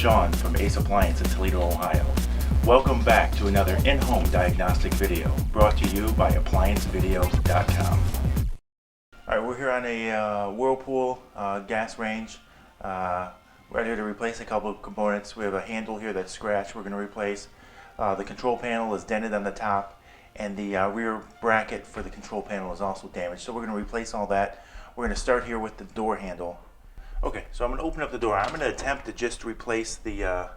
Sean from Ace Appliance in Toledo, Ohio. Welcome back to another in-home diagnostic video brought to you by ApplianceVideo.com. Alright, we're here on a Whirlpool gas range. We're here to replace a couple of components. We have a handle here that's scratched we're going to replace. The control panel is dented on the top, and the rear bracket for the control panel is also damaged. So we're going to replace all that. We're going to start here with the door handle. Okay, so I'm going to open up the door. I'm going to attempt to just replace the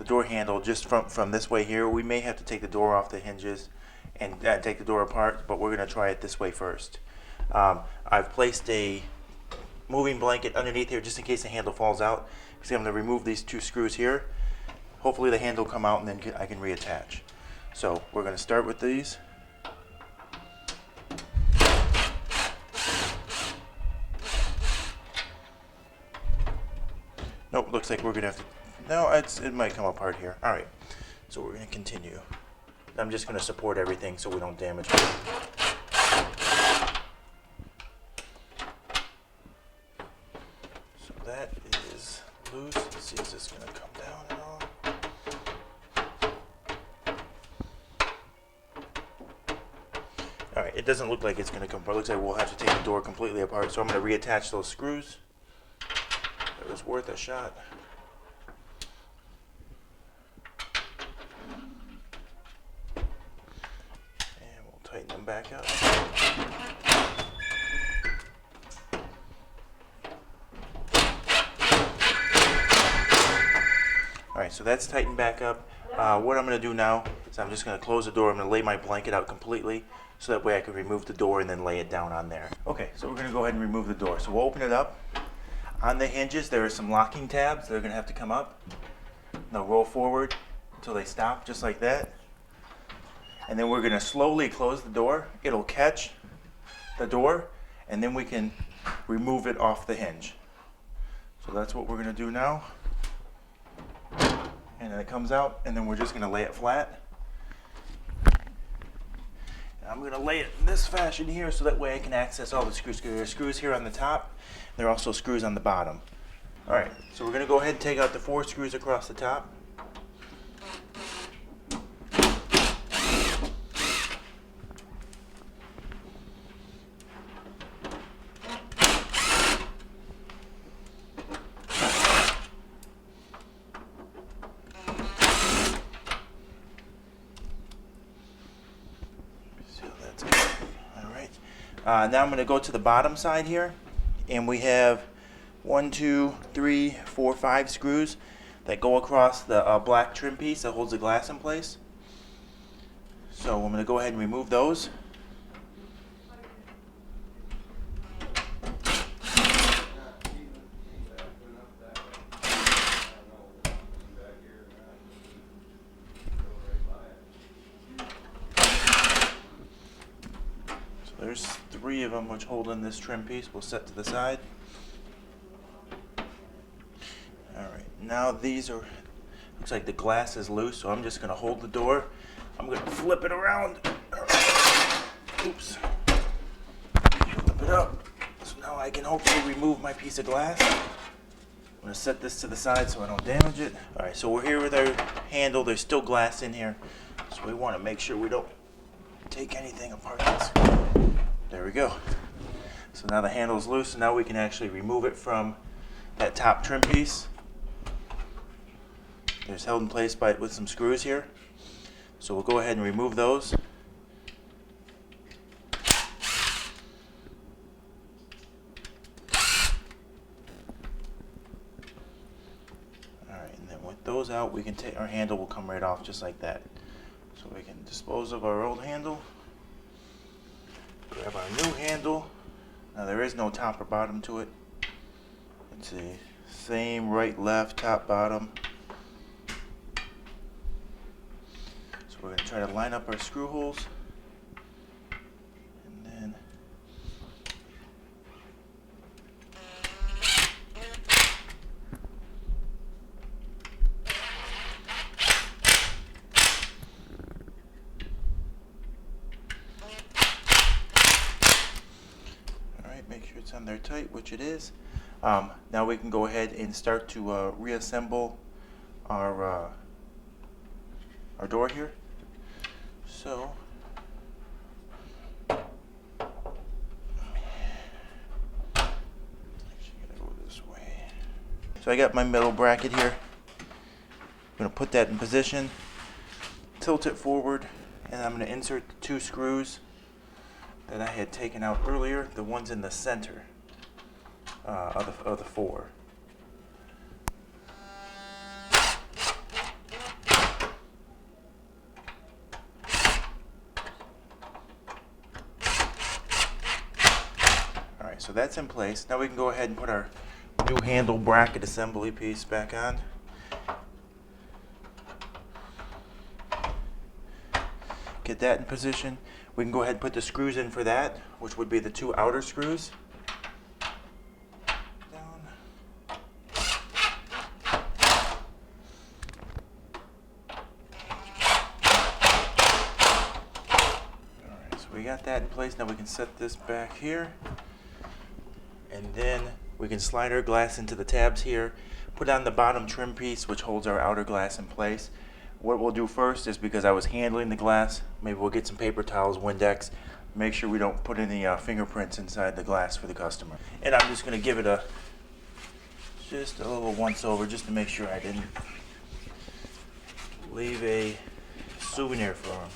door handle just from this way here. We may have to take the door off the hinges and take the door apart, but we're going to try it this way first. I've placed a moving blanket underneath here just in case the handle falls out. See, I'm going to remove these two screws here. Hopefully the handle will come out and then I can reattach. So we're going to start with these. Nope, looks like we're going to have to... No, it might come apart here. Alright, so we're going to continue. I'm just going to support everything so we don't damage it. So that is loose. Let's see, is this going to come down at all? Alright, it doesn't look like it's going to come apart. It looks like we'll have to take the door completely apart. So I'm going to reattach those screws. It was worth a shot. And we'll tighten them back up. Alright, so that's tightened back up. What I'm going to do now is I'm just going to close the door. I'm going to lay my blanket out completely so that way I can remove the door and then lay it down on there. Okay, so we're going to go ahead and remove the door. So we'll open it up. On the hinges, there are some locking tabs that are going to have to come up. They'll roll forward until they stop, just like that. And then we're going to slowly close the door. It'll catch the door, and then we can remove it off the hinge. So that's what we're going to do now. And then it comes out, and then we're just going to lay it flat. And I'm going to lay it in this fashion here so that way I can access all the screws. There are screws here on the top. There are also screws on the bottom. Alright, so we're going to go ahead and take out the 4 screws across the top. So that's good. Alright, now I'm going to go to the bottom side here. And we have 1, 2, 3, 4, 5 screws that go across the black trim piece that holds the glass in place. So I'm going to go ahead and remove those. There's 3 of them which hold in this trim piece. We'll set to the side. Alright, now these are, looks like the glass is loose, so I'm just going to hold the door. I'm going to flip it around. Oops. Flip it up. So now I can hopefully remove my piece of glass. I'm going to set this to the side so I don't damage it. Alright, so we're here with our handle. There's still glass in here, so we want to make sure we don't take anything apart. There we go. So now the handle is loose, and now we can actually remove it from that top trim piece. There's held in place with some screws here. So we'll go ahead and remove those. Alright, and then with those out, we can take our handle will come right off just like that. So we can dispose of our old handle. Grab our new handle. Now there is no top or bottom to it. It's the same right, left, top, bottom. So we're going to try to line up our screw holes. And then make sure it's on there tight, which it is. Now we can go ahead and start to reassemble our door here. So I got my metal bracket here. I'm going to put that in position, tilt it forward, and I'm going to insert the 2 screws that I had taken out earlier, the ones in the center of the 4. Alright, so that's in place. Now we can go ahead and put our new handle bracket assembly piece back on. Get that in position. We can go ahead and put the screws in for that, which would be the 2 outer screws. Down. Alright, so we got that in place. Now we can set this back here. And then we can slide our glass into the tabs here, put on the bottom trim piece which holds our outer glass in place. What we'll do first is, because I was handling the glass, maybe we'll get some paper towels, Windex, make sure we don't put any fingerprints inside the glass for the customer. And I'm just going to give it just a little once over just to make sure I didn't leave a souvenir for them.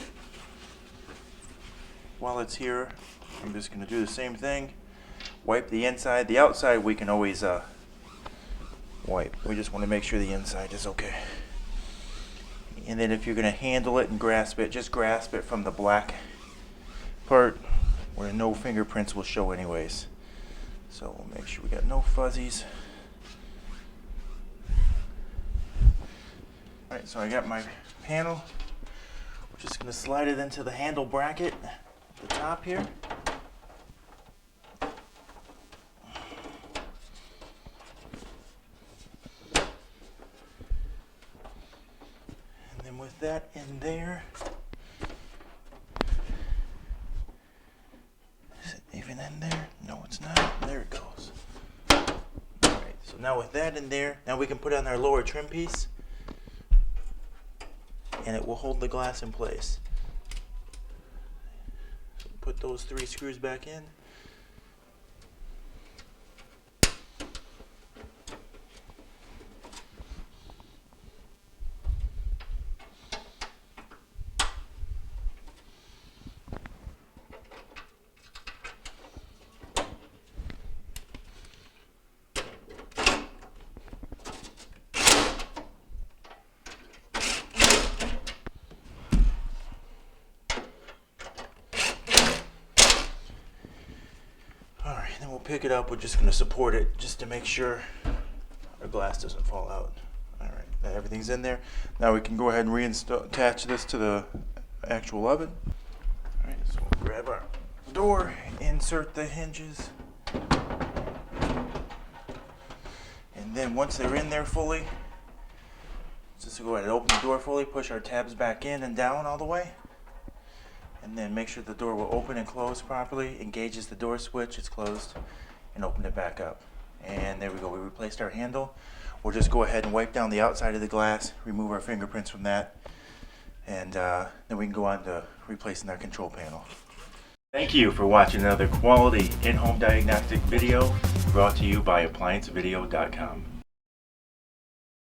While it's here, I'm just going to do the same thing. Wipe the inside. The outside we can always wipe. We just want to make sure the inside is okay. And then if you're going to handle it and grasp it, just grasp it from the black part where no fingerprints will show anyways. So we'll make sure we got no fuzzies. Alright, so I got my panel. We're just going to slide it into the handle bracket at the top here. With that in there, is it even in there? No, it's not. There it goes. Alright, so now with that in there, now we can put on our lower trim piece and it will hold the glass in place. So put those 3 screws back in. Then we'll pick it up. We're just going to support it just to make sure our glass doesn't fall out. Alright, now everything's in there. Now we can go ahead and attach this to the actual oven. Alright, so we'll grab our door, insert the hinges, and then once they're in there fully, just go ahead and open the door fully, push our tabs back in and down all the way. And then make sure the door will open and close properly, engages the door switch, it's closed, and open it back up. And there we go, we replaced our handle. We'll just go ahead and wipe down the outside of the glass, remove our fingerprints from that, and then we can go on to replacing our control panel. Thank you for watching another quality in-home diagnostic video brought to you by ApplianceVideo.com.